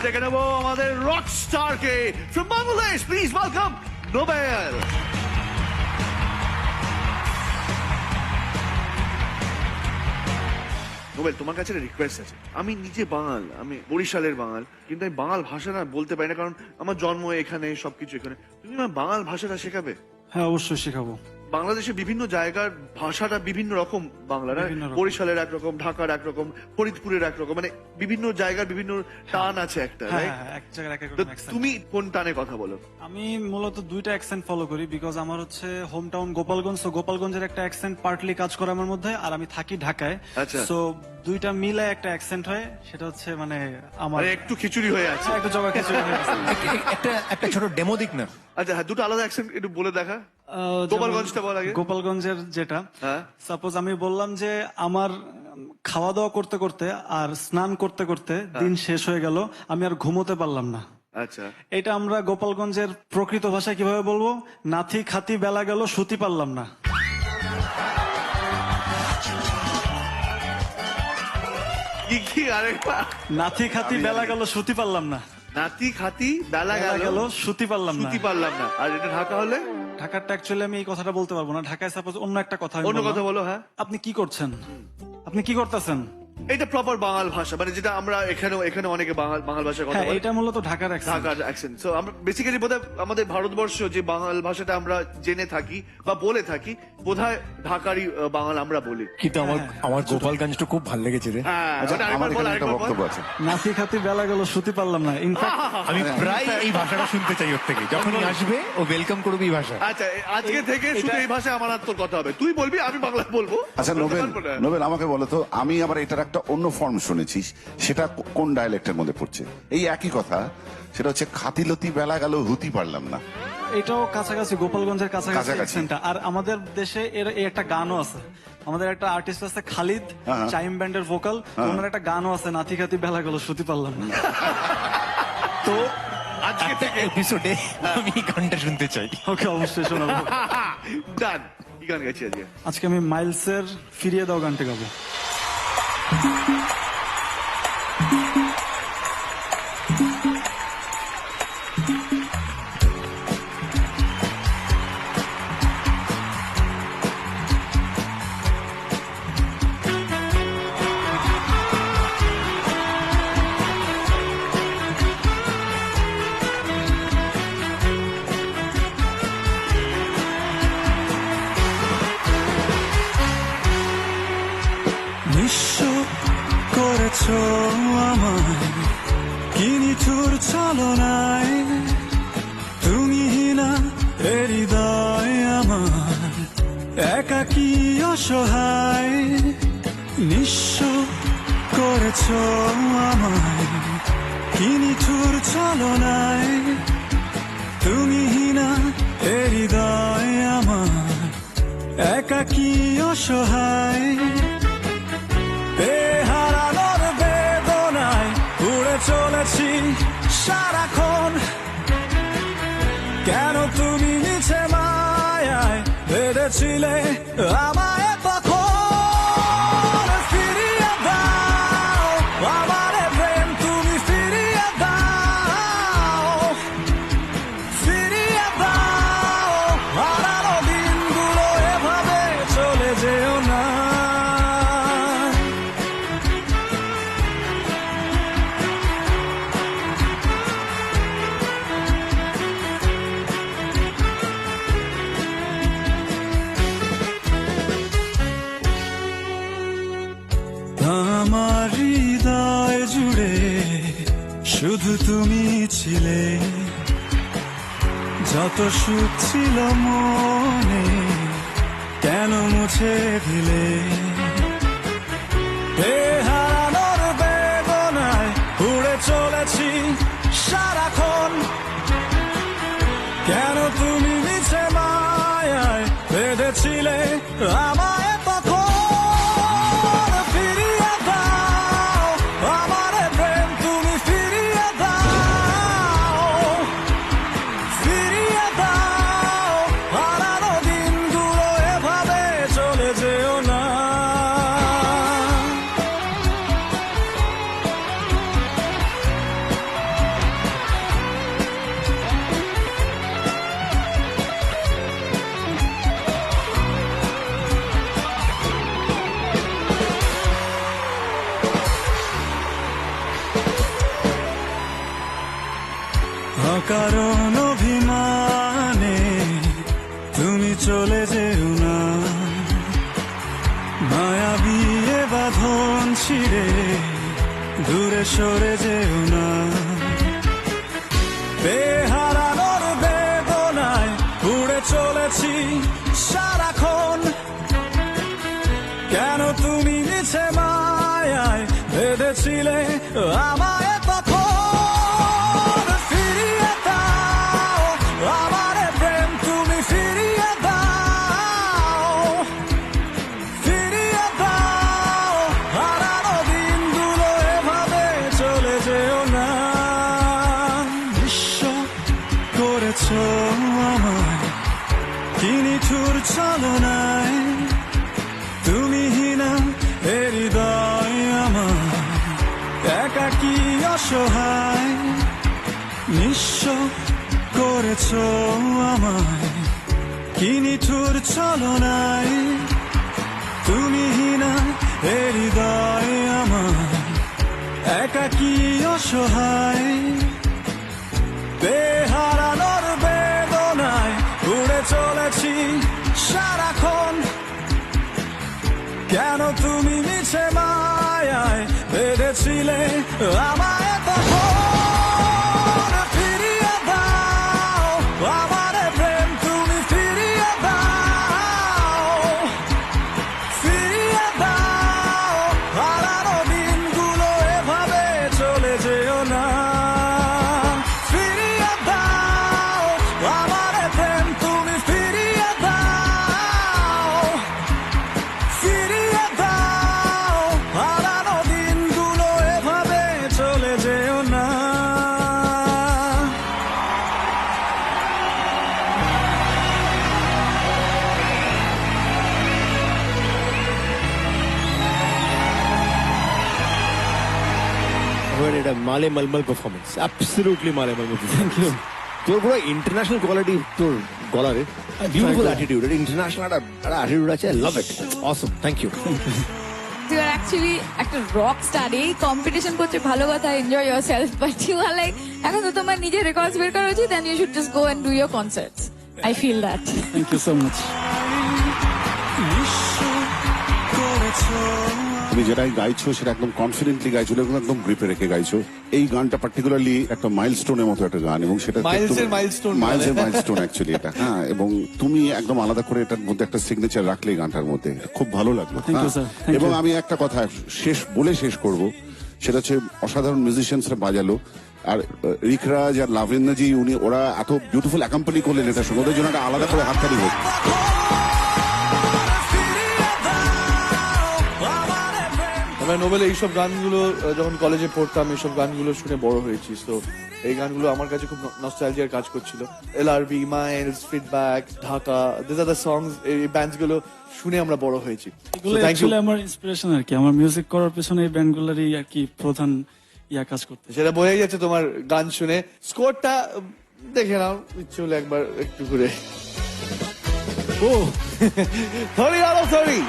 ডেকে নেবো আমাদের রক স্টারকে from Bangladesh. Please welcome Noble. Noble, তোমার কাছে একটা রিকোয়েস্ট আছে। আমি নিজে বাঙাল, আমি বরিশালের বাঙাল, কিন্তু আমি বাঙাল ভাষা না বলতে পারি না, কারণ আমার জন্ম এখানে, সবকিছু এখানে। তুমি আমার বাঙাল ভাষাটা শেখাবে? হ্যাঁ, অবশ্যই শেখাবো। বাংলাদেশে বিভিন্ন জায়গার ভাষাটা বিভিন্ন রকম। বাংলার বিভিন্ন রকম। বরিশালের একরকম, ঢাকার একরকম, ফরিদপুরের একরকম, মানে বিভিন্ন জায়গার বিভিন্ন টান আছে একটা, হ্যাঁ, right? হ্যাঁ, এক জায়গায় এক এক তো রকম accent। তুমি কোন টানে কথা বলো? আমি মূলত দুইটা অ্যাকসেন্ট ফলো করি, বিকজ আমার হচ্ছে হোম টাউন গোপালগঞ্জ। তো গোপালগঞ্জের একটা অ্যাকসেন্ট পার্টলি কাজ করে আমার মধ্যে, আর আমি থাকি ঢাকায়। আচ্ছা। সো দুইটা মিলে একটা অ্যাকসেন্ট হয়, সেটা হচ্ছে মানে আমার মানে একটু খিচুড়ি হয়ে আছে। একটা জগা কিছু একটা ছোট ডেমো দিক না। আচ্ছা, হ্যাঁ, দুটো আলাদা অ্যাকসেন্ট একটু বলে দেখা। গোপালগঞ্জটা বল আগে। গোপালগঞ্জের যেটা, হ্যাঁ। সাপোজ আমি বললাম যে আমার খাওয়া দাওয়া করতে করতে আর স্নান করতে করতে দিন শেষ হয়ে গেল, আমি আর ঘুমোতে পারলাম না। আচ্ছা, এটা আমরা গোপালগঞ্জের প্রকৃত ভাষায় কিভাবে বলবো? নাথি খাতি বেলা গেল, শুতি পারলাম না। কি আরেকবার? নাথি খাতি বেলা গেল, শুতি পারলাম না। নাতি খাতি বেলা বেলা গেল, গেল, শুতি পারলাম না। শুতি পারলাম না। আর এটা ঢাকা হলে? ঢাকারটা অ্যাকচুয়ালি আমি এই কথাটা বলতে পারবো না। ঢাকায় সাপোজ অন্য একটা কথা আমি অন্য বললাম। কথা বলো। হ্যাঁ, আপনি কি করছেন? আপনি কি করতেছেন? এটা প্রপার বাঙাল ভাষা, মানে যেটা আমরা এখানে অনেকে বাঙাল ভাষায় কথা হ্যাঁ, বলে। এটা মূলত ঢাকার accent। ঢাকার অ্যাকসেন্ট। সো আমরা বেসিক্যালি বোধহয় আমাদের ভারতবর্ষ যে বাঙাল ভাষাটা আমরা জেনে থাকি বা বলে থাকি, বোধহয় ঢাকারই বাঙাল আমরা বলি। কিন্তু আমার গোপালগঞ্জটা খুব ভালো লেগেছে রে। হ্যাঁ, আচ্ছা, ওটা আমার আরেকবার বল, এখানে একটা আরেকবার বল। বক্তব্য আছে। নাথি খাতি বেলা গেল, শুতি পারলাম না। ইনফ্যাক্ট আমি প্রায় এই ভাষাটা শুনতে চাই ওর থেকে। যখনই আসবে ও ওয়েলকাম করবে এই ভাষা। আচ্ছা, আজকে থেকে শুধু এই ভাষায় আমার আর তোর কথা হবে। তুই বলবি, আমি বাংলা বলবো। আচ্ছা বলতে নোবেল, পারবো না। নোবেল আমাকে বলো তো, আমি আবার এটার একটা অন্য ফর্ম শুনেছি, সেটা কোন ডায়ালেক্টের মধ্যে পড়ছে? এই একই কথা, সেটা হচ্ছে খাতিলতি বেলা গেল, হুতি পারলাম না। এটাও কাছাকাছি, গোপালগঞ্জের কাছাকাছি কাছাকাছি। অ্যাকসেন্টটা। আর আমাদের দেশে এর এই একটা গানও আছে। আমাদের একটা আর্টিস্ট আছে খালিদ, হ্যাঁ। চাইম ব্যান্ডের ভোকাল। ওনার একটা গানও আছে, নাথি খাতি বেলা গেল, শুতি পারলাম না। তো আজকে থেকে এপিসোডে আমি এই গানটা শুনতে চাই। ওকে, অবশ্যই শোনাবো। ডান। কি গান গেছি আজকে? আজকে আমি মাইলসের ফিরিয়ে দাও গানটি গাবো। নিঃস্ব করেছ আমায়, কি নিঠুর ছলনায়। তুমি না হৃদয় আমার, একাকী অসহায়। নিঃস্ব করেছ আমায়, কি নিঠুর ছলনায়। তুমি না হৃদয় আমার, একাকী অসহায়। হারানোর বেদনায় উড়ে চলেছি সারাক্ষণ। কেন তুমি মিছে মায়ায় বেঁধেছিলে আমায় তখন? ফিরিয়ে দাও আমার প্রেম, তুমি ফিরিয়ে দাও, ফিরিয়ে দাও। হারানো দিনগুলো এভাবে চলে যেও না। আমার হৃদয় জুড়ে শুধু তুমি ছিলে, যত সুখ ছিল মনে কেন মুছে দিলে? হারানোর বেদনায় উড়ে চলেছি সারাক্ষণ। কেন তুমি মিছে মায়ায় বেঁধেছিলে আমায় তখন? ফিরিয়ে দাও আমার প্রেম, তুমি ফিরিয়ে দাও, ফিরিয়ে দাও। হারানো দিনগুলো এভাবে চলে যেও না। কারণ অভিমানে তুমি চলে যেও না, মায়াবী এ বাঁধন ছিঁড়ে দূরে সরে যেও না। বেহারানোর বেদনায় উড়ে চলেছি সারাক্ষণ, কেন তুমি মিছে মায়ায় বেঁধেছিলে আমায় তখন। ফিরিয়ে দাও আমার প্রেম, তুমি ফিরিয়ে দাও, ফিরিয়ে দাও হারানো দিনগুলো, এভাবে চলে যেও না। বিশ্বাস করেছো আমায় কি নিঠুর ছলনায়, তুমি হিনা এ হৃদয় আমার একাকী অসহায়। নিঃস্ব করেছো আমায় কি নিঠুর ছলনায়, তুমি হিনা এ হৃদয় আমার একাকী অসহায়। বেহারানোর বেদনায় উড়ে চলেছি সারাক্ষণ, কেন তুমি মিছে মায়ায় বেঁধেছিলে আমায় তখন। ফিরিয়ে দাও আমার প্রেম, তুমি ফিরিয়ে দাও, ফিরিয়ে দাও হারানো দিনগুলো, এভাবে চলে যেও না। ফিরিয়ে দাও আমার প্রেম, তুমি ফিরিয়ে দাও, ফিরিয়ে দাও হারানো দিনগুলো, এভাবে চলে যেও না। এটা মালে মালমাল পারফরমেন্স, অ্যাবসলিউটলি মালে মালমাল পারফরমেন্স। তোর পুরো ইন্টারন্যাশনাল কোয়ালিটি তোর গলারে, বিউটিফুল অ্যাটিটিউড, ইন্টারন্যাশনাল একটা অ্যাটিটিউড আছে, I love it, awesome, thank you. You are actually একটা রক স্টার। এই কম্পিটিশন করছে ভালো কথা, enjoy yourself, but you are like এখন তো তোমার নিজের রেকর্ডস বের করা উচিত, then you should just go and do your concerts. I feel that. Thank you so much. তুমি যেটাই গাইছো সেটা একদম কনফিডেন্টলি গাইছো, একদম গ্রিপে রেখে গাইছো। এই গানটা পার্টিকুলারলি একটা মাইলস্টোনের মতো একটা গান, এবং সেটা মাইলসের milestone মাইলসের মাইলস্টোন অ্যাকচুয়ালি এটা। হ্যাঁ, এবং তুমি একদম আলাদা করে এটার মধ্যে একটা সিগনেচার রাখলে এই গানটার মধ্যে, খুব ভালো লাগলো। Thank you, হ্যাঁ। sir. Thank এবং you. আমি একটা কথা শেষ করব, সেটা হচ্ছে অসাধারণ মিউজিশিয়ানসরা বাজালো, আর রিকরাজ আর লাভেন্দ্রজি ওরা এত বিউটিফুল অ্যাকম্পানি করলেন এটার সঙ্গে, ওদের জন্য একটা আলাদা করে হাততালি হোক। আমরা নোবেল এইসব গানগুলো যখন কলেজে পড়তাম, এইসব গানগুলো শুনে বড় হয়েছি। তো এই গানগুলো আমার কাছে খুব নস্টালজিয়ার কাজ করছিল। LRB, Miles, feedback, Dhaka, this are the songs, এই ব্যান্ডস গুলো শুনে আমরা বড় হয়েছি। এগুলো থ্যাংক ইউ। অ্যাকচুয়ালি আমার ইন্সপিরেশন আর কি, আমার মিউজিক করার পেছনে এই ব্যান্ডগুলোরই আর কি প্রধান কাজ করতে। সেটা বোঝাই যাচ্ছে তোমার গান শুনে। স্কোরটা দেখে নাও, ইচ্ছে হলে একবার একটু ঘুরে। ও 30 out of 30।